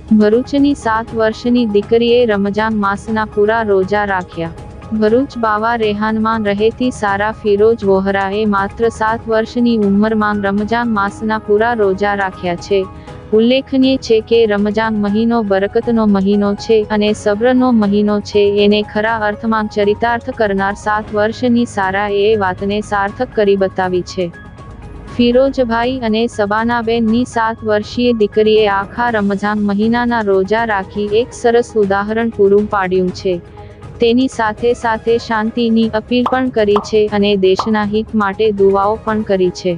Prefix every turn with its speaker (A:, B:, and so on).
A: ભરૂચની 7 વર્ષની દીકરીએ રમજાન માસના પૂરા રોજા રાખ્યા। ભરૂચ બાવા રેહાનમાં રહેતી સારા ફિરોજ વોહરાએ માત્ર 7 વર્ષની ઉંમરમાં રમજાન માસના પૂરા રોજા રાખ્યા છે। ઉલ્લેખનીય છે કે રમજાન મહિનો બરકતનો મહિનો છે અને સબ્રનો મહિનો છે, એને ખરા અર્થમાં ચરિતાર્થ કરનાર 7 વર્ષની સારાએ એ વાતને સાર્થક કરી બતાવી છે। ફિરોજભાઈ અને સબાનાબેનની 7 વર્ષીય દીકરીએ આખા રમજાન મહિનાના રોજા રાખી એક સરસ ઉદાહરણ પૂરું પાડ્યું છે। તેની સાથે સાથે શાંતિની અપીલ પણ કરી છે અને દેશના હિત માટે દુઆઓ પણ કરી છે।